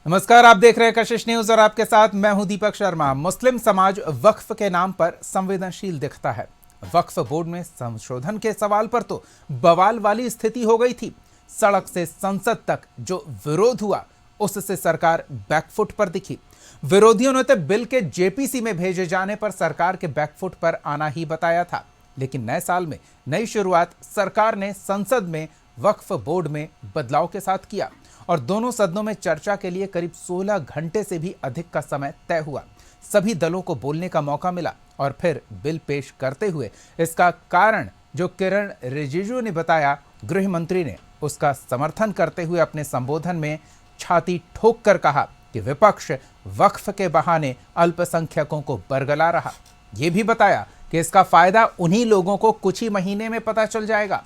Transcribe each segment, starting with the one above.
नमस्कार, आप देख रहे हैं कशिश न्यूज और आपके साथ मैं हूं दीपक शर्मा। मुस्लिम समाज वक्फ के नाम पर संवेदनशील दिखता है। वक्फ बोर्ड में संशोधन के सवाल पर तो बवाल वाली स्थिति हो गई थी। सड़क से संसद तक जो विरोध हुआ उससे सरकार बैकफुट पर दिखी। विरोधियों ने तो बिल के जेपीसी में भेजे जाने पर सरकार के बैकफुट पर आना ही बताया था। लेकिन नए साल में नई शुरुआत सरकार ने संसद में वक्फ बोर्ड में बदलाव के साथ किया और दोनों सदनों में चर्चा के लिए करीब 16 घंटे से भी अधिक का समय तय हुआ। सभी दलों को बोलने का मौका मिला और फिर बिल पेश करते हुए इसका कारण जो किरण रिजिजू ने बताया, गृह मंत्री ने उसका समर्थन करते हुए अपने संबोधन में छाती ठोक कर कहा कि विपक्ष वक्फ के बहाने अल्पसंख्यकों को बरगला रहा। यह भी बताया कि इसका फायदा उन्हीं लोगों को कुछ ही महीने में पता चल जाएगा।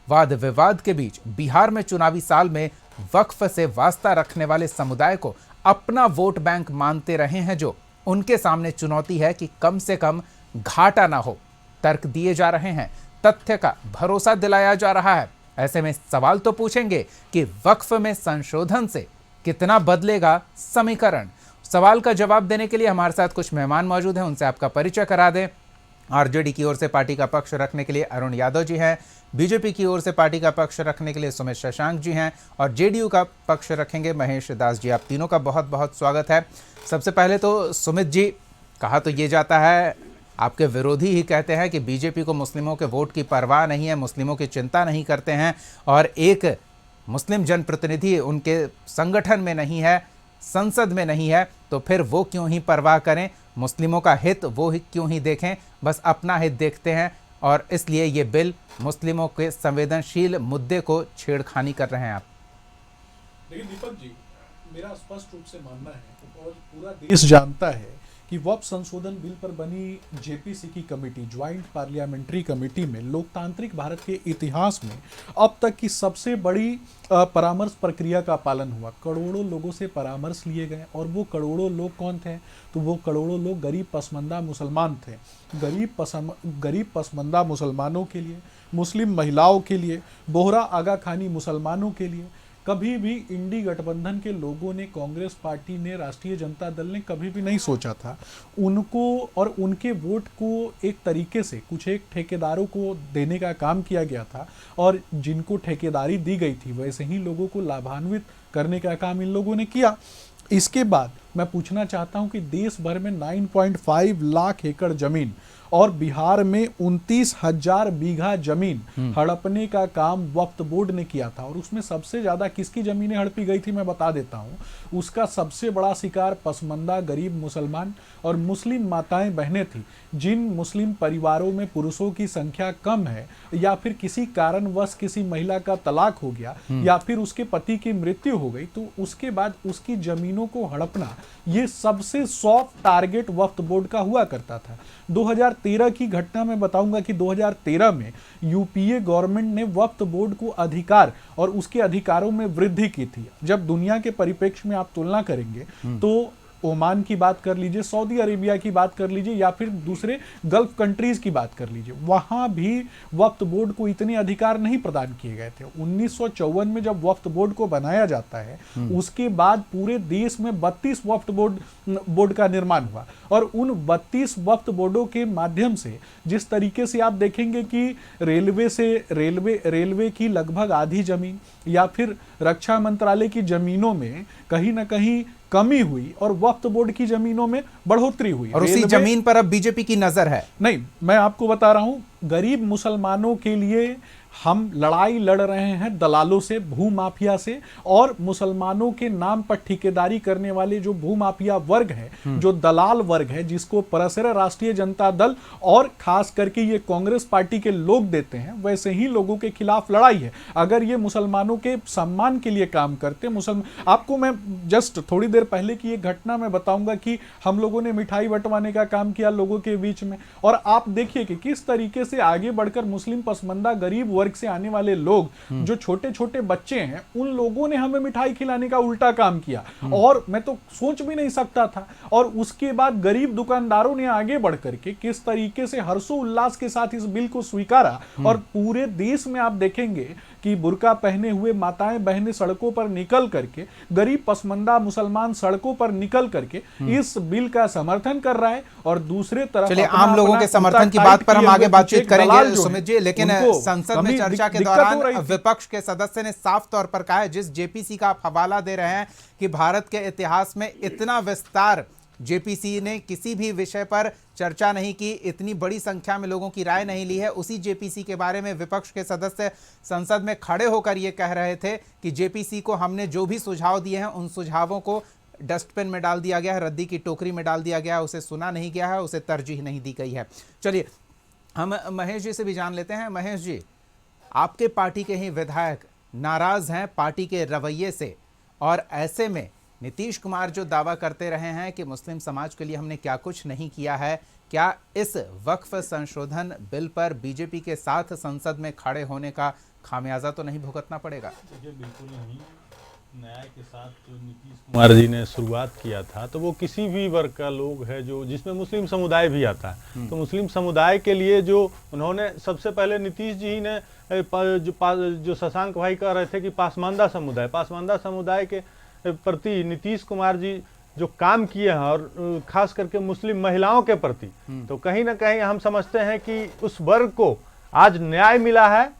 वाद विवाद के बीच बिहार में चुनावी साल में वक्फ से वास्ता रखने वाले समुदाय को अपना वोट बैंक मानते रहे हैं, जो उनके सामने चुनौती है कि कम से कम घाटा ना हो। तर्क दिए जा रहे हैं, तथ्य का भरोसा दिलाया जा रहा है। ऐसे में सवाल तो पूछेंगे कि वक्फ में संशोधन से कितना बदलेगा समीकरण। सवाल का जवाब देने के लिए हमारे साथ कुछ मेहमान मौजूद हैं, उनसे आपका परिचय करा दें। आरजेडी की ओर से पार्टी का पक्ष रखने के लिए अरुण यादव जी हैं, बीजेपी की ओर से पार्टी का पक्ष रखने के लिए सुमित शशांक जी हैं और जेडीयू का पक्ष रखेंगे महेश दास जी। आप तीनों का बहुत बहुत स्वागत है। सबसे पहले तो सुमित जी, कहा तो ये जाता है, आपके विरोधी ही कहते हैं कि बीजेपी को मुस्लिमों के वोट की परवाह नहीं है, मुस्लिमों की चिंता नहीं करते हैं और एक मुस्लिम जनप्रतिनिधि उनके संगठन में नहीं है, संसद में नहीं है, तो फिर वो क्यों ही परवाह करें, मुस्लिमों का हित वो ही क्यों ही देखें, बस अपना हित देखते हैं और इसलिए ये बिल मुस्लिमों के संवेदनशील मुद्दे को छेड़खानी कर रहे हैं आप। लेकिन दीपक जी, मेरा स्पष्ट रूप से मानना है और पूरा देश जानता है कि वक्फ संशोधन बिल पर बनी जेपीसी की कमेटी, ज्वाइंट पार्लियामेंट्री कमेटी में लोकतांत्रिक भारत के इतिहास में अब तक की सबसे बड़ी परामर्श प्रक्रिया का पालन हुआ। करोड़ों लोगों से परामर्श लिए गए और वो करोड़ों लोग कौन थे? तो वो करोड़ों लोग गरीब पसमंदा मुसलमान थे। गरीब पसमंदा मुसलमानों के लिए, मुस्लिम महिलाओं के लिए, बोहरा आगा खानी मुसलमानों के लिए कभी भी इंडी गठबंधन के लोगों ने, कांग्रेस पार्टी ने, राष्ट्रीय जनता दल ने कभी भी नहीं सोचा था उनको और उनके वोट को एक तरीके से कुछ एक ठेकेदारों को देने का काम किया गया था और जिनको ठेकेदारी दी गई थी वैसे ही लोगों को लाभान्वित करने का काम इन लोगों ने किया। इसके बाद मैं पूछना चाहता हूं कि देश भर में 9.5 लाख एकड़ जमीन और बिहार में 29,000 बीघा जमीन हड़पने का काम वक्फ बोर्ड ने किया था और उसमें सबसे ज्यादा किसकी जमीनें हड़पी गई थी मैं बता देता हूं। उसका सबसे बड़ा शिकार पसमंदा गरीब मुसलमान और मुस्लिम माताएं बहनें थी। जिन मुस्लिम परिवारों में पुरुषों की संख्या कम है या फिर किसी कारणवश किसी महिला का तलाक हो गया या फिर उसके पति की मृत्यु हो गई, तो उसके बाद उसकी जमीनों को हड़पना ये सबसे सॉफ्ट टारगेट वक्फ बोर्ड का हुआ करता था। 2013 की घटना में बताऊंगा कि 2013 में यूपीए गवर्नमेंट ने वक्फ बोर्ड को अधिकार और उसके अधिकारों में वृद्धि की थी। जब दुनिया के परिप्रेक्ष्य में आप तुलना करेंगे तो ओमान की बात कर लीजिए, सऊदी अरेबिया की बात कर लीजिए या फिर दूसरे गल्फ कंट्रीज की बात कर लीजिए, वहां भी वक्फ बोर्ड को इतने अधिकार नहीं प्रदान किए गए थे। 1954 में जब वक्फ बोर्ड को बनाया जाता है उसके बाद पूरे देश में 32 वक्फ बोर्ड का निर्माण हुआ और उन 32 वक्फ बोर्डों के माध्यम से जिस तरीके से आप देखेंगे कि रेलवे की लगभग आधी जमीन या फिर रक्षा मंत्रालय की जमीनों में कहीं ना कहीं कमी हुई और वक्फ बोर्ड की जमीनों में बढ़ोतरी हुई और उसी जमीन पर अब बीजेपी की नजर है। नहीं, मैं आपको बता रहा हूं, गरीब मुसलमानों के लिए हम लड़ाई लड़ रहे हैं दलालों से, भूमाफिया से, और मुसलमानों के नाम पर ठेकेदारी करने वाले जो भूमाफिया वर्ग है, जो दलाल वर्ग है, जिसको परसर राष्ट्रीय जनता दल और खास करके ये कांग्रेस पार्टी के लोग देते हैं, वैसे ही लोगों के खिलाफ लड़ाई है। अगर ये मुसलमानों के सम्मान के लिए काम करते, आपको मैं जस्ट थोड़ी देर पहले की एक घटना में बताऊंगा कि हम लोगों ने मिठाई बंटवाने का काम किया लोगों के बीच में, और आप देखिए कि किस तरीके से आगे बढ़कर मुस्लिम पसमंदा गरीब वर्ग से आने वाले लोग, जो छोटे छोटे बच्चे हैं, उन लोगों ने हमें मिठाई खिलाने का उल्टा काम किया और मैं तो सोच भी नहीं सकता था। और उसके बाद गरीब दुकानदारों ने आगे बढ़ करके किस तरीके से हर्षोल्लास के साथ इस बिल को स्वीकारा और पूरे देश में आप देखेंगे कि बुर्का पहने हुए माताएं बहनें सड़कों पर निकल करके, गरीब पसमंदा मुसलमान सड़कों पर निकल करके इस बिल का समर्थन कर रहा है, और दूसरे तरफ चलिए आम लोगों के समर्थन की बात पर हम आगे बातचीत करेंगे सुमित जी, लेकिन संसद में चर्चा के दौरान विपक्ष के सदस्य ने साफ तौर पर कहा है, जिस जेपीसी का आप हवाला दे रहे हैं कि भारत के इतिहास में इतना विस्तार जेपीसी ने किसी भी विषय पर चर्चा नहीं की, इतनी बड़ी संख्या में लोगों की राय नहीं ली है, उसी जेपीसी के बारे में विपक्ष के सदस्य संसद में खड़े होकर यह कह रहे थे कि जेपीसी को हमने जो भी सुझाव दिए हैं उन सुझावों को डस्टबिन में डाल दिया गया है, रद्दी की टोकरी में डाल दिया गया है, उसे सुना नहीं गया है, उसे तरजीह नहीं दी गई है। चलिए हम महेश जी से भी जान लेते हैं। महेश जी, आपके पार्टी के ही विधायक नाराज हैं पार्टी के रवैये से, और ऐसे में नीतीश कुमार जो दावा करते रहे हैं कि मुस्लिम समाज के लिए हमने क्या कुछ नहीं किया है, क्या इस वक्फ संशोधन बिल पर बीजेपी के साथ संसद में खड़े होने का खामियाजा तो नहीं भुगतना पड़ेगा? देखिए, बिल्कुल नहीं। न्याय के साथ जो नीतीश कुमार जी ने शुरुआत किया था, तो वो किसी भी वर्ग का लोग है जो जिसमें मुस्लिम समुदाय भी आता है, तो मुस्लिम समुदाय के लिए जो उन्होंने सबसे पहले नीतीश जी ने जो शशांक भाई कह रहे थे कि पासमानदा समुदाय के प्रति नीतीश कुमार जी जो काम किए हैं, और खास करके मुस्लिम महिलाओं के प्रति, तो कहीं ना कहीं हम समझते हैं कि उस वर्ग को आज न्याय मिला है,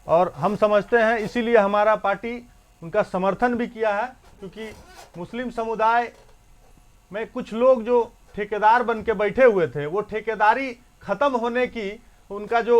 और हम समझते हैं इसीलिए हमारा पार्टी उनका समर्थन भी किया है, क्योंकि मुस्लिम समुदाय में कुछ लोग जो ठेकेदार बन के बैठे हुए थे, वो ठेकेदारी खत्म होने की उनका जो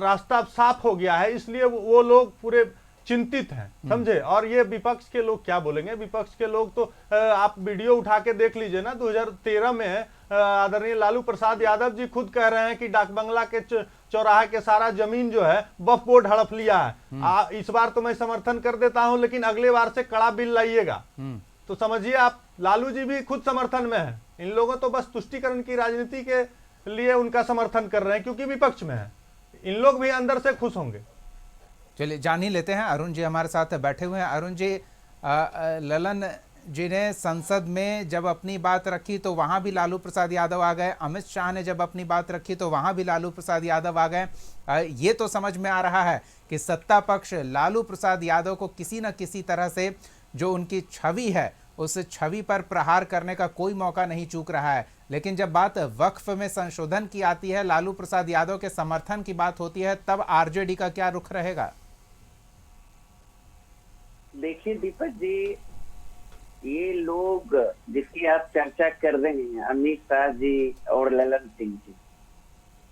रास्ता साफ हो गया है, इसलिए वो लोग पूरे चिंतित हैं, समझे। और ये विपक्ष के लोग क्या बोलेंगे? विपक्ष के लोग तो आप वीडियो उठा के देख लीजिए ना, 2013 में आदरणीय लालू प्रसाद यादव जी खुद कह रहे हैं कि डाक बंगला के चौराहे के सारा जमीन जो है वक्फ बोर्ड हड़प लिया है। इस बार तो मैं समर्थन कर देता हूं, लेकिन अगले बार से कड़ा बिल लाइएगा। तो समझिए आप, लालू जी भी खुद समर्थन में है। इन लोगों तो बस तुष्टीकरण की राजनीति के लिए उनका समर्थन कर रहे हैं, क्योंकि विपक्ष में है। इन लोग भी अंदर से खुश होंगे। चलिए जान ही लेते हैं, अरुण जी हमारे साथ बैठे हुए हैं। अरुण जी, ललन जी ने संसद में जब अपनी बात रखी तो वहां भी लालू प्रसाद यादव आ गए, अमित शाह ने जब अपनी बात रखी तो वहां भी लालू प्रसाद यादव आ गए। ये तो समझ में आ रहा है कि सत्ता पक्ष लालू प्रसाद यादव को किसी न किसी तरह से जो उनकी छवि है उस छवि पर प्रहार करने का कोई मौका नहीं चूक रहा है, लेकिन जब बात वक्फ में संशोधन की आती है, लालू प्रसाद यादव के समर्थन की बात होती है, तब आरजेडी का क्या रुख रहेगा? देखिए दीपक जी, ये लोग जिसकी आप चर्चा कर रहे हैं, अमित शाह जी और ललन सिंह जी,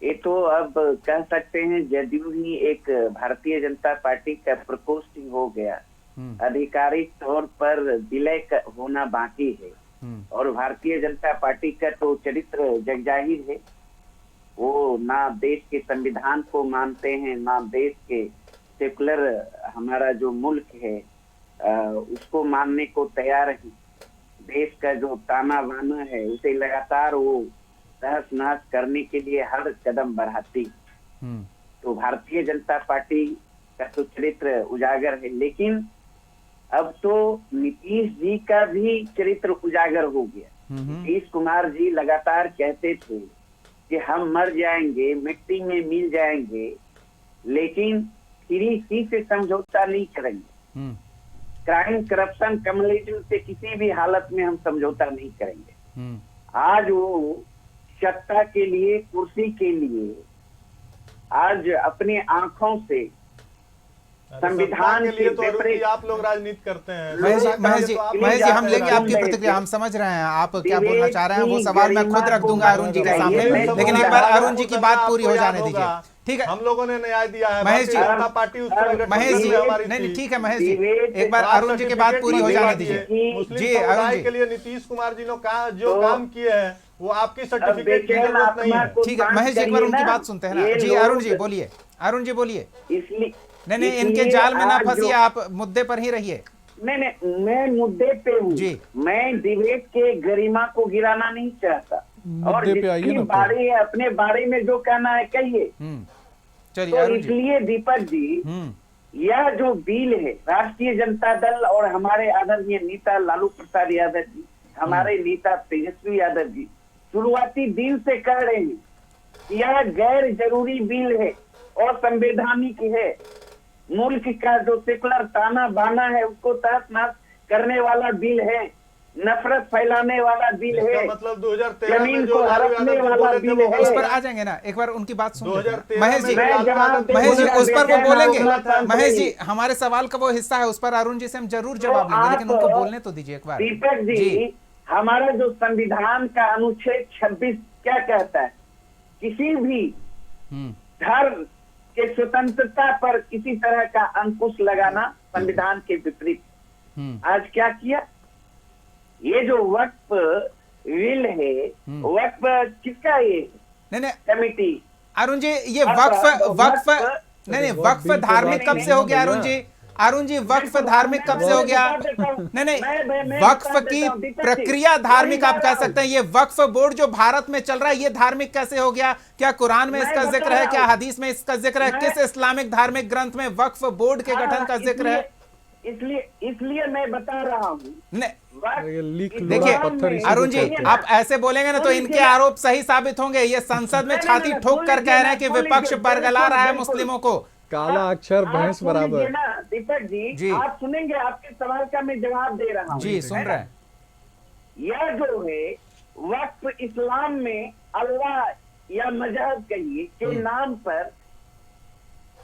ये तो अब कह सकते हैं जदयू ही एक भारतीय जनता पार्टी का प्रकोष्ठ हो गया। आधिकारिक तौर पर विलय होना बाकी है, और भारतीय जनता पार्टी का तो चरित्र जगजाहिर है। वो ना देश के संविधान को मानते हैं, ना देश के सेकुलर हमारा जो मुल्क है उसको मानने को तैयार है। देश का जो ताना बाना है उसे लगातार वो तहस नहस करने के लिए हर कदम बढ़ाती। तो भारतीय जनता पार्टी का तो चरित्र उजागर है, लेकिन अब तो नीतीश जी का भी चरित्र उजागर हो गया। नीतीश कुमार जी लगातार कहते थे कि हम मर जाएंगे, मिट्टी में मिल जाएंगे, लेकिन किसी से समझौता नहीं करेंगे। क्राइम, करप्शन, कम्युनिज्म से किसी भी हालत में हम समझौता नहीं करेंगे। आज वो सत्ता के लिए, कुर्सी के लिए आज अपने आंखों से संविधान के लिए तो आप लोग राजनीति करते हैं। महेश जी हम लेंगे आपकी प्रतिक्रिया, हम समझ रहे हैं आप क्या बोलना चाह रहे हैं, वो सवाल मैं खुद रख दूंगा अरुण जी के सामने, लेकिन एक बार अरुण जी की बात पूरी हो जाने दीजिए। ठीक है, हम लोगों ने न्याय दिया है, महेश जी पार्टी महेश जी नहीं ठीक है महेश जी, एक बार अरुण जी की बात पूरी हो जाने दीजिए जी। अरुण जी के लिए नीतीश कुमार जी ने जो काम किए हैं वो आपकी सर्टिफिकेट की जरूरत नहीं है। ठीक है महेश जी, एक बार उनकी बात सुनते हैं ना जी। अरुण जी बोलिए, अरुण जी बोलिए। नहीं इनके जाल में ना फंसिए, आप मुद्दे पर ही रहिए। नहीं मैं मुद्दे पे हूँ जी। मैं डिबेट के गरिमा को गिराना नहीं चाहता, और जिसकी बारे है अपने बारे में जो कहना है कहिए। चलिए तो इसलिए दीपक जी, यह जो बिल है, राष्ट्रीय जनता दल और हमारे आदरणीय नेता लालू प्रसाद यादव जी, हमारे नेता तेजस्वी यादव जी शुरुआती दिन से कह रहे हैं यह गैर जरूरी बिल है और संवैधानिक है। मुल्क का जो सेकुलर ताना बाना है उसको तहस नहस करने वाला बिल है, नफरत फैलाने वाला बिल है, मतलब 2013 में जमीन जो को लालू हड़पने यादव जी वाला बोले थे बिल वो है। उस पर आ जाएंगे ना, एक बार उनकी बात सुन लेते हैं। 2013 महेश जी, में लालू यादव जी महेश जी बोले उस पर वो बेचैन बोलेंगे। होना था। महेश जी, हमारे सवाल का वो हिस्सा है, उस पर अरुण जी से हम जरूर तो जवाब लेंगे, लेकिन आप, उनको बोलने तो दीजिए एक बार। दीपक जी, हमारा जो संविधान का अनुच्छेद 26 क्या कहता है? किसी भी हम्म, धर्म के स्वतंत्रता पर किसी तरह का अंकुश लगाना संविधान के विपरीत। आज क्या किया? ये जो वक्फ विल है, वक्फ किसका ये नहीं नहीं कमिटी? अरुण जी, ये अब वक्फ नहीं नहीं, वक्फ बिल पे धार्मिक बात कब नहीं से हो है गया भैया। अरुण जी? अरुण जी, वक्फ धार्मिक कब से हो गया? नहीं नहीं, वक्फ की प्रक्रिया धार्मिक आप कह सकते हैं। ये वक्फ बोर्ड जो भारत में चल रहा है, ये धार्मिक कैसे हो गया? क्या कुरान में इसका जिक्र है? क्या हदीस में इसका जिक्र है? किस इस्लामिक धार्मिक ग्रंथ में वक्फ बोर्ड के गठन का जिक्र है? इसलिए मैं बता रहा हूँ। ये लीक लोड़ा देखिए पत्थर इसी को अरुण जी, कहते हैं। आप ऐसे बोलेंगे ना तो इनके आरोप सही साबित होंगे। ये संसद में छाती ठोक कर कह रहे हैं कि विपक्ष बरगला रहा है मुस्लिमों को। काला अक्षर आप भैंस सुनेंगे बराबर। ना दीपक जी। जी, आप सुनेंगे, आपके सवाल का मैं जवाब दे रहा हूँ। जी, सुन रहे हैं। यह जो है वक्फ इस्लाम में अल्लाह या मजहब कहिए के नाम पर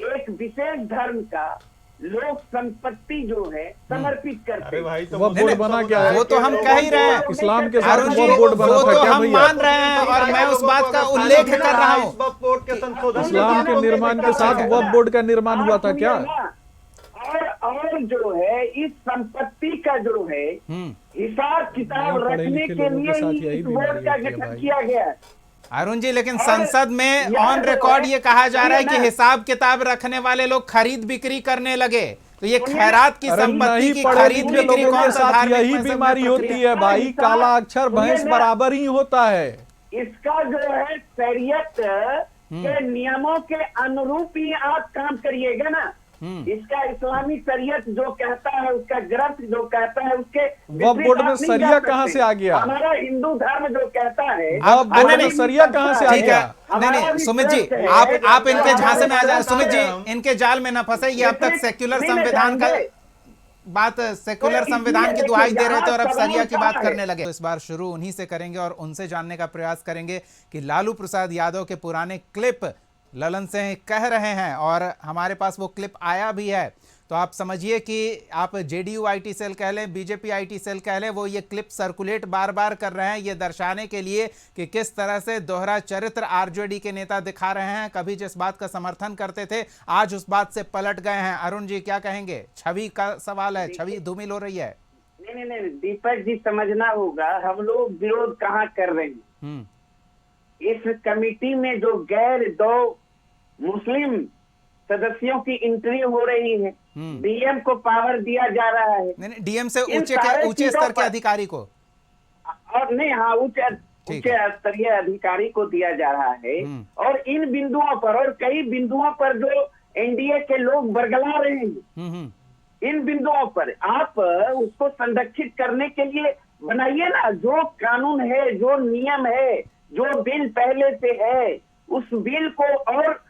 एक विशेष धर्म का लोक संपत्ति जो है समर्पित करते अरे हैं। भाई तो वह बोर्ड बना क्या है? वो तो हम कह ही रहे हैं। इस्लाम के साथ अरुण जी, वह बोर्ड बना वो था तो क्या हम भैया? मान रहे हैं और मैं उस बात का उल्लेख कर रहा हूँ। बोर्ड के संशोधन इस्लाम के निर्माण के साथ वह बोर्ड का निर्माण हुआ था क्या? और जो है इस संपत्ति का जो है हिसाब किताब नहीं, पढ़े रखने लिखे के लोगों के लिए साथ ही यही इस बोर्ड का बीमारी होती है गठन भाई। किया गया है। अरुण जी, लेकिन और संसद में यह ऑन जो रिकॉर्ड है, ये कहा जा रहा है कि सुनिए ना। हिसाब किताब रखने वाले लोग खरीद बिक्री करने लगे। तो ये सुनिए खैरात की अरे संपत्ति नहीं, की पढ़े खरीद लिखे बिक्री लोगों कौन के सा साथ धार्मिक यही मजहब में बीमारी प्रक्रिया? होती है भाई। हिसाब- काला अक्षर सुनिए भैंस ना। बराबर ही होता है। इसका जो है शरीयत के नियमों के अनुरूप ही आप काम करिएगा ना। इसका इस्लामी शरीयत जो कहता है, उसका ग्रंथ जो कहता है, उसके वक्फ बोर्ड में विपरीत आप नहीं शरिया जा कहाँ सकते। से आ गया? हमारा हिंदू धर्म जो कहता है, वक्फ बोर्ड नहीं, में नहीं, शरिया कहाँ से आ ठीक है। गया? नहीं नहीं, हमारा भी सुमित जी, ट्रस्ट है। आप इनके हमारा झांसे में आ जाए। ट्रस्ट सुमित है। जी, इनके जाल में न फंसे। ये अब तक सेक्युलर नहीं, नहीं संविधान का जाएंगे। बात, सेक्युलर तो संविधान की इसलिए दुहाई दे रहे थे और अब सवाल सरिया की बात कहाँ करने है? लगे। तो इस बार शुरू उन्हीं से करेंगे और उनसे जानने का प्रयास करेंगे कि लालू प्रसाद यादव के पुराने क्लिप ललन से कह रहे हैं और हमारे पास वो क्लिप आया भी है। तो आप समझिए कि आप जेडीयू आईटी सेल कह लें, बीजेपी आईटी सेल कह लें, वो ये क्लिप सर्कुलेट बार बार कर रहे हैं, ये दर्शाने के लिए कि किस तरह से दोहरा चरित्र आरजेडी के नेता दिखा रहे हैं। कभी जिस बात का समर्थन करते थे, आज उस बात से पलट गए हैं। अरुण जी, क्या कहेंगे? छवि का सवाल है, छवि धूमिल हो रही है। नहीं, दीपक जी समझना होगा, हम लोग विरोध कहाँ कर रहे हैं। इस कमेटी में जो गैर दो मुस्लिम सदस्यों की एंट्री हो रही है, डीएम को पावर दिया जा रहा है। नहीं, डीएम से इन सारे ऊंचे चीजों स्तर के पर- अधिकारी को, और नहीं, हाँ, उच्च स्तरीय अधिकारी को दिया जा रहा है। और इन बिंदुओं पर और कई बिंदुओं पर जो एनडीए के लोग बरगला रहे हैं, इन बिंदुओं पर आप उसको संरक्षित करने के लिए बनाइए ना। जो कानून है, जो नियम है, जो बिल पहले से है, उस बिल को और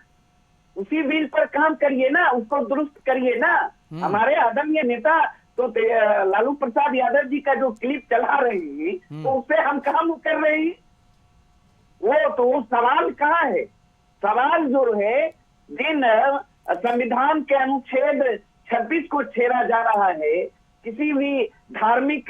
उसी बिल पर काम करिए ना, उसको दुरुस्त करिए ना। हमारे आदरणीय नेता तो लालू प्रसाद यादव जी का जो क्लिप चला रहे हैं, तो उससे हम काम कर रहे हैं। वो सवाल कहाँ है? सवाल जो है, जिन संविधान के अनुच्छेद 26 को छेड़ा जा रहा है, किसी भी धार्मिक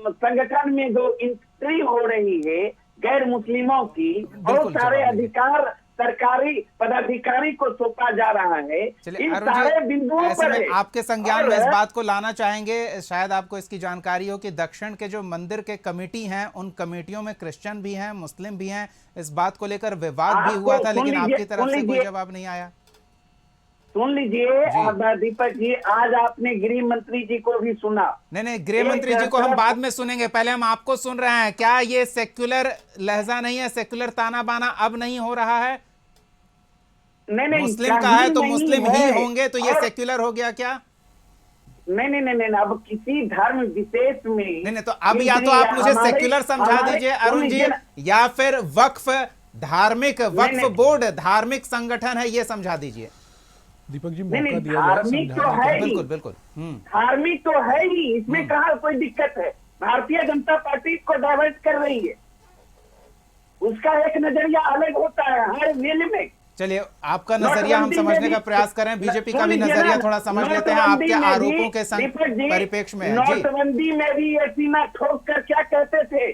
संगठन में जो एंट्री हो रही है गैर मुस्लिमों की, बहुत सारे अधिकार सरकारी पदाधिकारी को सौंपा जा रहा है। इन सारे बिंदुओं ऐसे पर में है। आपके संज्ञान में इस बात को लाना चाहेंगे, शायद आपको इसकी जानकारी हो कि दक्षिण के जो मंदिर के कमेटी हैं, उन कमेटियों में क्रिश्चियन भी हैं, मुस्लिम भी हैं। इस बात को लेकर विवाद भी हुआ था, लेकिन आपकी तरफ से कोई जवाब नहीं आया। सुन लीजिए दीपक जी, आज आपने गृह मंत्री जी को भी सुना। नहीं, गृह मंत्री जी को हम बाद में सुनेंगे, पहले हम आपको सुन रहे हैं। क्या ये सेक्युलर लहजा नहीं है, सेक्युलर ताना बाना अब नहीं हो रहा है? नहीं, मुस्लिम का है तो मुस्लिम ही होंगे, तो ये सेक्युलर हो गया क्या? नहीं, अब किसी धर्म विशेष में नहीं, तो अब या तो आप मुझे सेक्युलर समझा दीजिए अरुण जी, या फिर वक्फ धार्मिक, वक्फ बोर्ड धार्मिक संगठन है, ये समझा दीजिए। दीपक जी नहीं, मौका नहीं, दिया जाए धार्मिक तो समझाने है का। ही। बिल्कुल बिल्कुल। धार्मिक तो है ही, इसमें कहा कोई दिक्कत है। भारतीय जनता पार्टी को डाइवर्ट कर रही है, उसका एक नजरिया अलग होता है हर वेले में। चलिए, आपका नजरिया हम समझने का प्रयास करें, बीजेपी का भी नजरिया थोड़ा समझ लेते हैं आपके आरोपों के परिप्रेक्ष्य में। जी, नोटबंदी में भी ये सीना ठोक कर क्या कहते थे,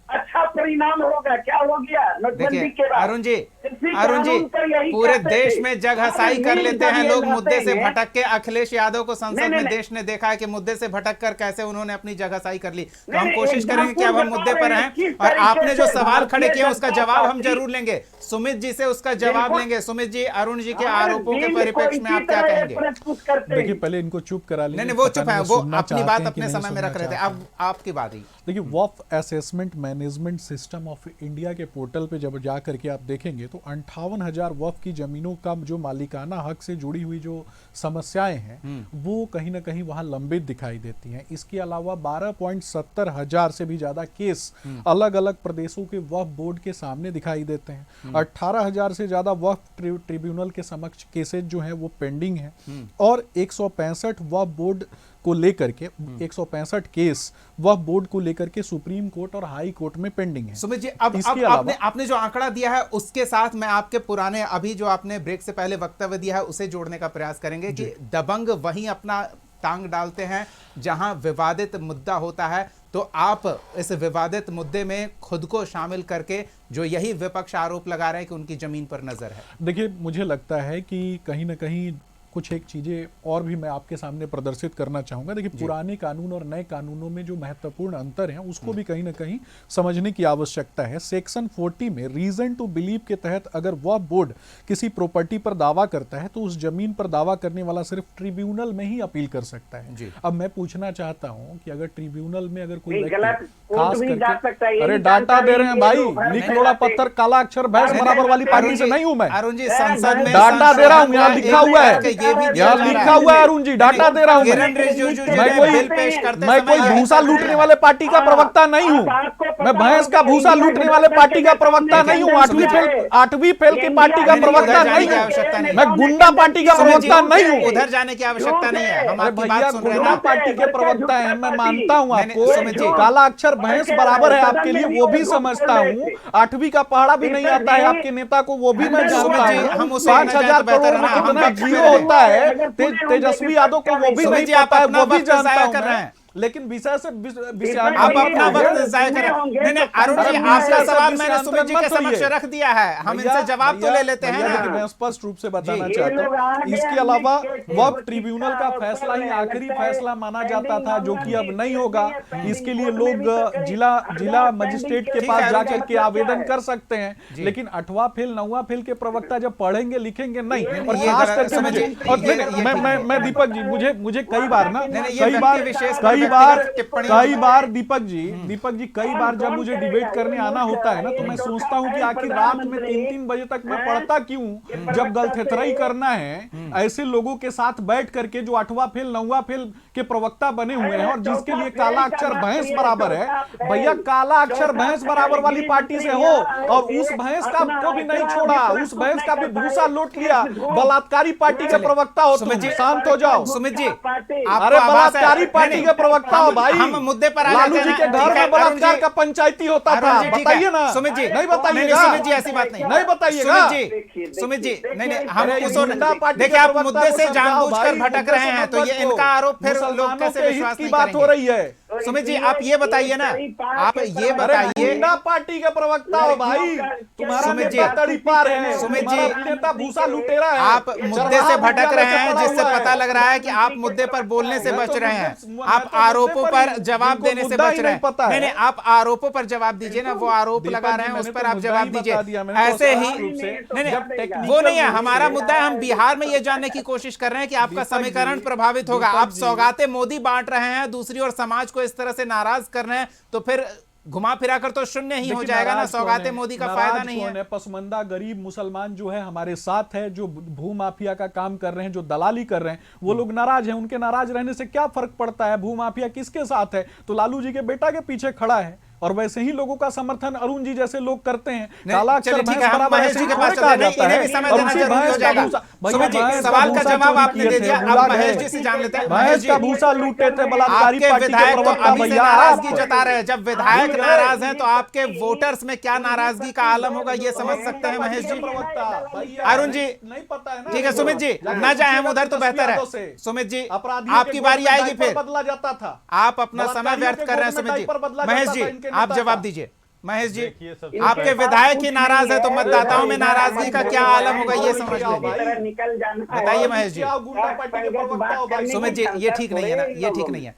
अच्छा परिणाम होगा, क्या हो गया नोटबंदी देखिए के बाद? अरुण जी, कृषि अरुण जी, कानून पर यही पूरे कहते देश थे। में जगहसाई और कर मील लेते हैं जब लोग ये मुद्दे से लाते हैं- भटक के। अखिलेश यादव को संसद नहीं, में नहीं, देश ने देखा है कि मुद्दे से भटक कर कैसे उन्होंने अपनी जगहसाई कर ली। तो नहीं, हम नहीं, कोशिश करेंगे कि अब हम एग्जाम्पल मुद्दे पर बता रहे हैं हैं किस और तरीके आपने जो से सवाल खड़े किए उसका भारतीय जवाब हम जनता जरूर लेंगे। सुमित जी से उसका जवाब बिल्कुल। लेंगे। सुमित जी, अरुण जी के हर आरोपों के बिल को परिप्रेक्ष्य में इसी आप क्या तरह कहेंगे? प्रस्तुत करते देखिए हैं। पहले इनको चुप करा लीजिए। नहीं नहीं, वो पता चुप है, नहीं वो सुनना अपनी चाहते बात हैं कि अपने नहीं समय में सुनना रख रहे थे। चाहते अब हैं। आपकी बात ही। देखिए Waqf assessment management system of India के पोर्टल पे जब जा करके आप देखेंगे तो 58,000 वक्फ की जमीनों का जो मालिकाना हक से जुड़ी हुई जो समस्याएं हैं वो कहीं ना कहीं वहां लंबित दिखाई देती हैं। इसके अलावा 12.70 हजार से भी ज्यादा केस अलग अलग प्रदेशों के वक्फ बोर्ड के सामने दिखाई देते हैं। 18,000 से ज्यादा वक्फ ट्रिब्यूनल के समक्ष केसेज जो हैं वो पेंडिंग हैं और 165 वक्फ बोर्ड को लेकर के 165 केस वक्फ बोर्ड को लेकर के सुप्रीम कोर्ट और हाई कोर्ट में पेंडिंग है। सुमित जी, अब आपने जो आंकड़ा दिया है उसके साथ मैं आपके पुराने अभी जो आपने ब्रेक से पहले वक्तव्य दिया है उसे जोड़ने का प्रयास करेंगे कि दबंग वहीं अपना टांग डालते हैं जहां विवादित मुद्दा होता है। तो आप इस विवादित मुद्दे में खुद को शामिल करके जो यही विपक्ष आरोप लगा रहे हैं कि उनकी जमीन पर नजर है। देखिए मुझे लगता है कि कहीं ना कहीं कुछ एक चीजें और भी मैं आपके सामने प्रदर्शित करना चाहूंगा। देखिए पुराने कानून और नए कानूनों में जो महत्वपूर्ण अंतर है उसको भी कहीं ना कहीं समझने की आवश्यकता है। सेक्शन 40 में रीजन टू बिलीव के तहत अगर वक्फ बोर्ड किसी प्रॉपर्टी पर दावा करता है तो उस जमीन पर दावा करने वाला सिर्फ ट्रिब्यूनल में ही अपील कर सकता है। अब मैं पूछना चाहता हूं कि अगर ट्रिब्यूनल में अगर कोई व्यक्ति खास करके, अरे डाटा दे रहे हैं भाई, लिख लोड़ा पत्थर काला अक्षर भैंस बराबर वाली पार्टी से नहीं हूं मैं। अरुण जी, संसद में डाटा दे रहा हूं, यहाँ लिखा हुआ है, यहाँ लिखा हुआ है अरुण जी, डाटा दे रहा हूं मैं कोई भूसा लूटने वाले पार्टी का प्रवक्ता नहीं हूं। मैं भैंस का भूसा लूटने वाले पार्टी का प्रवक्ता नहीं हूं। 8वीं फेल की पार्टी का प्रवक्ता नहीं हूं। मैं गुंडा पार्टी का प्रवक्ता नहीं हूं। उधर जाने की आवश्यकता नहीं है, हम आपकी भैया बात सुन रहे हैं गुंडा ना। पार्टी के प्रवक्ता हैं, मैं मानता हूं सुमित जी, आपको। काला अक्षर भैंस बराबर है आपके लिए, वो भी समझता हूं। 8वीं का पहाड़ा भी नहीं आता है आपके नेता को, वो भी मैं जानता हूं। 5,000 करोड़ में कितना जियो होता है तेजस्वी यादव को वो भी नहीं पता है, वो भी जानता हूं। लेकिन विषय से आप अपना वक्त जाया कर रहे हैं। नहीं अरुण जी, आपका सवाल मैंने सुमित जी के समक्ष रख दिया है, हम इनसे जवाब तो ले लेते हैं ना। मैं स्पष्ट रूप से बताना चाहता हूँ, इसके अलावा वक्फ ट्रिब्यूनल का फैसला ही आखिरी फैसला माना जाता था, जो कि अब नहीं होगा। इसके लिए लोग जिला मजिस्ट्रेट के पास जाकर के आवेदन कर सकते हैं, लेकिन 8वां फेल 9वां फेल के प्रवक्ता जब पढ़ेंगे लिखेंगे नहीं। और खास करके मैं दीपक जी, मुझे कई बार ना कई बार दीपक जी कई बार जब मुझे डिबेट करने आना होता है ना तो मैं सोचता हूं कि आखिर रात में 3-3 बजे तक मैं पढ़ता क्यों, जब गलथेतराई करना है ऐसे लोगों के साथ बैठ करके जो 8वां फेल 9वां फेल के प्रवक्ता बने हुए हैं और जिसके लिए काला अक्षर भैंस बराबर है। भैया काला अक्षर भैंस बराबर वाली पार्टी से हो और उस भैंस का को भी नहीं छोड़ा, उस भैंस का भी भूसा लूट लिया। बलात्कारी पार्टी के प्रवक्ता हो तुम, शांत हो जाओ। सुमित जी, अरे बलात्कारी पार्टी के प्रवक्ता हो भाई, हम मुद्दे पर लालू जी के घर में बलात्कार का पंचायती होता था, बताइए ना। सुमित जी, नहीं बताइएगा। सुमित जी, ऐसी बात नहीं, नहीं बताइएगा। सुमित जी, नहीं हम देखिए, आप मुद्दे से जानबूझकर भटक रहे हैं, तो ये इनका आरोप फिर लोग कैसे विश्वास नहीं बात हो रही है। सुमित जी, आप ये बताइए ना, आप ये बताइए। गुंडा पार्टी के प्रवक्ता हो भाई, तुम्हारा सुमित जी, नेता तड़ीपार है, सुमित जी, नेता भूसा लुटेरा है। आप मुद्दे से भटक रहे हैं, जिससे पता लग रहा है कि आप मुद्दे पर बोलने से बच रहे हैं, आप आरोपों पर जवाब देने से बच रहे हैं। नहीं, आप आरोपों पर जवाब दीजिए ना, वो आरोप लगा रहे हैं उस पर आप जवाब दीजिए। ऐसे ही नहीं, वो नहीं है हमारा मुद्दा है। हम बिहार में ये जानने की कोशिश कर रहे हैं कि आपका समीकरण प्रभावित होगा। आप सौगातें मोदी बांट रहे हैं, दूसरी ओर समाज को इस तरह से नाराज कर रहे हैं, तो फिर घुमा फिरा कर तो शून्य ही हो जाएगा ना। सौगातें मोदी का फायदा नहीं है। पसमंदा गरीब मुसलमान जो है हमारे साथ है, जो भू माफिया का काम कर रहे हैं, जो दलाली कर रहे हैं, वो लोग नाराज हैं। उनके नाराज रहने से क्या फर्क पड़ता है? भू माफिया किसके साथ है? तो लालू जी के बेटा के पीछे खड़ा है और वैसे ही लोगों का समर्थन अरुण जी जैसे लोग करते हैं। नहीं, काला अक्षर चलिए ठीक भैंस है, हम बराबर महेश ऐसे जी के ही पास कहा चलते हैं। जाता इन्हें है। भी समय और देना उसी जरूरी भैंस हो का जाएगा। भूसा- भैया, सुमित जी, भैंस का सवाल का भूसा जवाब चोरी आपने किए दे थे, दिया, अब भुला महेश गए। जी से जान लेते हैं। भैंस का भूसा लूटे थे बलात्कारी आपके पार्टी के विधायक तो प्रवक्ता अभी से भैया नाराजगी आप। जता रहे हैं। जब विधायक भूल गए। नाराज हैं तो आपके वोटर्स में क्या नाराजगी का आलम होगा, ये समझ सकते हैं महेश जी। अरुण जी, नहीं पता है ना। ठीक है सुमित जी, न जाए हम उधर तो बेहतर है। सुमित जी, आपकी बारी आएगी फिर। बदला जाता था। आप अपना समय व्यर्थ कर रहे हैं सुमित जी। महेश जी, आप जवाब दीजिए। महेश जी, देखिए, सबसे आपके पहले- विधायक ही नाराज है तो मतदाताओं में नाराजगी का क्या आलम होगा, ये समझ भाई। लीजिए। निकल जाना है। बताइए महेश जी। क्या गुंडा पार्टी के प्रवक्ता हो भाई। सुमित जी, ये ठीक नहीं है ना, ये ठीक नहीं है।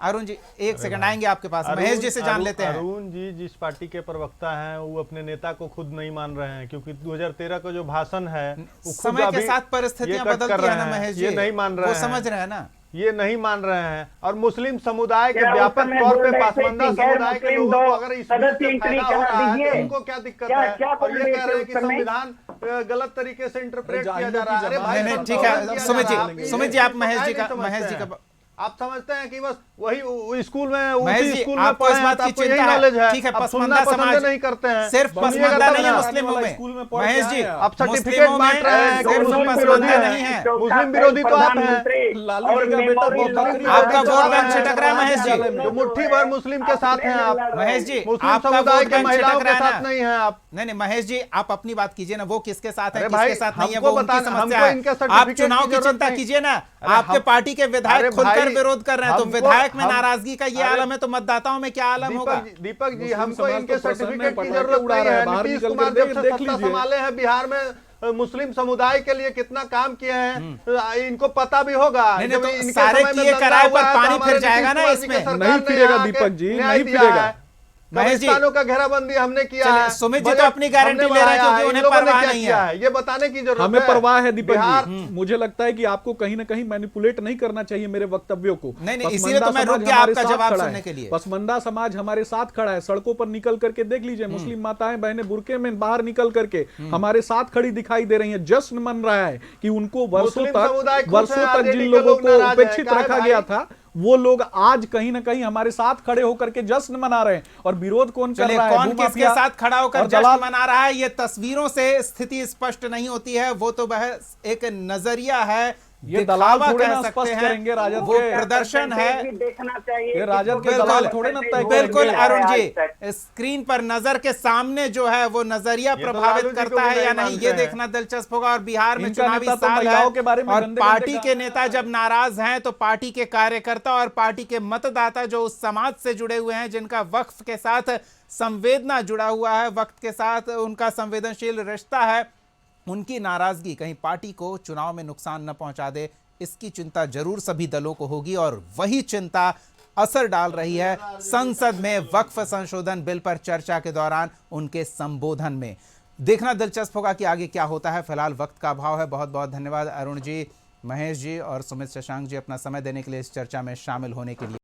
अरुण जी, एक सेकंड आएंगे आपके पास। महेश जी से जान लेते हैं। अरुण जी जिस पार्टी के प्रवक्ता हैं वो अपने नेता को खुद नहीं मान रहे हैं, क्योंकि 2013 का जो भाषण है वो खुद समय के अभी साथ परिस्थितियां ये कट कर बदलती है ना रहे हैं। महेश जी, ये नहीं मान रहे वो हैं, समझ रहे हैं ना। ये नहीं मान रहे हैं। और मुस्लिम समुदाय के क्या उस व्यापक समय तौर बोल पे रहे थे पासवानदा कि गैर समुदाय के मुस्लिम लोगों को दो अगर इस बिल सदस्य से एंट्री फायदा हो करा रहा है दीजिए। तो उनको क्या दिक्कत क्या- है? क्या और बोल ये रहे कह थे रहे हैं उस कि समय? संविधान गलत तरीके से इंटरप्रेट अरे किया जा रहा है। अरे भाई, नहीं, ठीक संशोधन है किया सुमित जा रहा है। जी, आप सुमित जी, ये आप महेश जी नहीं का समझते महेश जी हैं। का आप समझते हैं कि बस वही स्कूल में महेश उसी जी, स्कूल में आपको इस पढ़े हैं बात तो की आपको यही चिंता है। नॉलेज है। ठीक है, आप पसमानदा सुनना पसंद समाज नहीं करते हैं। सिर्फ सुनिएगा पसमानदा तब नहीं है ना। मुस्लिमों में। स्कूल में पढ़ महेश के जी, आए हैं। आप सर्टिफिकेट मुस्लिमों बांट में रहे हैं कि सिर्फ मुस्लिम पसमानदा विरोधी नहीं है। है। मुस्लिम विरोधी तो आप हैं। लालू जी का बेटा बकरी आपका बेच वोट रहा बैंक है। छिटक रहा है महेश जी। जो मुट्ठी भर मुस्लिम के साथ हैं आप। महेश जी, मुस्लिम आपका समुदाय वोट के बैंक महिलाओं छिटक के रहा है साथ ना। नहीं हैं आप। नहीं महेश जी, आप अपनी बात कीजिए ना, वो किसके साथ है अरे किसके भाई, साथ नहीं है, हमको वो उनकी बताना- समस्या हमको इनके है। आप सर्टिफिकेट चुनाव की की जरूरत चिंता नहीं। कीजिए ना। अरे आपके हम- पार्टी के विधायक अरे खुलकर भाई, विरोध कर रहे हैं तो हमको- विधायक में हम- नाराजगी का ये अरे आलम है तो मतदाताओं में क्या आलम होगा। दीपक जी, मुस्लिम हमको समाज इनके तो प्रसन्न सर्टिफिकेट की पटाखे जरूरत उड़ा नहीं रहा है। है। बाहर नीतीश निकल कुमार कर जब से देख सत्ता लीजिए। संभाले हैं बिहार में मुस्लिम समुदाय के लिए कितना काम किए हैं इनको पता भी होगा। नहीं, जब तो इनके सारे समय में किए दंगा कराए हुआ पर है तो पानी हमारे फिर जाएगा ना नीतीश कुमार जी इसमें। की सरकार नहीं ने फिरेगा यहाँ दीपक आके जी, न्याय नहीं दिया फिरेगा। है। महेश जी, कब्रिस्तानों का घेराबंदी हमने किया चलिए, है। सुमित जी तो बजट अपनी गारंटी हमने ले रहे हैं बढ़ाया क्योंकि है। उन्हें इन लोगों ने परवाह क्या नहीं किया है। ये बताने की जरूरत हमें परवाह है दीपक बिहार- जी। मुझे लगता है कि आपको कहीं ना कहीं मैनिपुलेट नहीं करना चाहिए मेरे वक्तव्यों को। नहीं, इसीलिए पसमानदा तो मैं रुक समाज गया हमारे आपका साथ जवाब खड़ा सुनने है। के लिए। पसमानदा समाज हमारे साथ खड़ा है। सड़कों पर निकल करके देख लीजिए, मुस्लिम माताएं बहनें बुरके में बाहर निकल करके हमारे साथ खड़ी दिखाई दे रही हैं। जश्न मन रहा है कि उनको मुस्लिम समुदाय खुश है, वर्षों तक RJD जिन के लोगों लोग को नाराज हैं। उपेक्षित क्या है रखा भाई? गया था वो लोग आज कहीं ना कहीं हमारे साथ खड़े होकर के जश्न मना रहे हैं। और विरोध कौन कर चलिए, रहा है? कौन किसके भूमाफिया साथ खड़ा होकर और जश्न दलाल। मना रहा है ये तस्वीरों से स्थिति स्पष्ट नहीं होती है। वो तो बहस एक नजरिया है, ये दलाल दिखावा थोड़े कह ना सकते स्पष्ट हैं। करेंगे राजद वो के। प्रदर्शन है। देखना चाहिए ये राजद के बिल्कुल, दलाल थोड़े ना तय बिल्कुल करेंगे। अरुण जी, स्क्रीन पर नजर के सामने जो है वो नजरिया ये तो प्रभावित लालू जी को करता भी है या नहीं नहीं, मानते ये हैं। देखना दिलचस्प होगा। और बिहार में इनका चुनावी नेता तो साल महिलाओं के बारे है में और गंदे पार्टी गंदे के नेता जब नाराज हैं तो पार्टी के कार्यकर्ता और पार्टी के मतदाता जो उस समाज से जुड़े हुए हैं, जिनका वक्फ के साथ संवेदना जुड़ा हुआ है, वक्त के साथ उनका संवेदनशील रिश्ता है, उनकी नाराजगी कहीं पार्टी को चुनाव में नुकसान न पहुंचा दे, इसकी चिंता जरूर सभी दलों को होगी। और वही चिंता असर डाल रही है संसद में वक्फ संशोधन बिल पर चर्चा के दौरान उनके संबोधन में। देखना दिलचस्प होगा कि आगे क्या होता है। फिलहाल वक्त का अभाव है। बहुत बहुत धन्यवाद अरुण जी, महेश जी और सुमित शशांक जी अपना समय देने के लिए इस चर्चा में शामिल होने के लिए।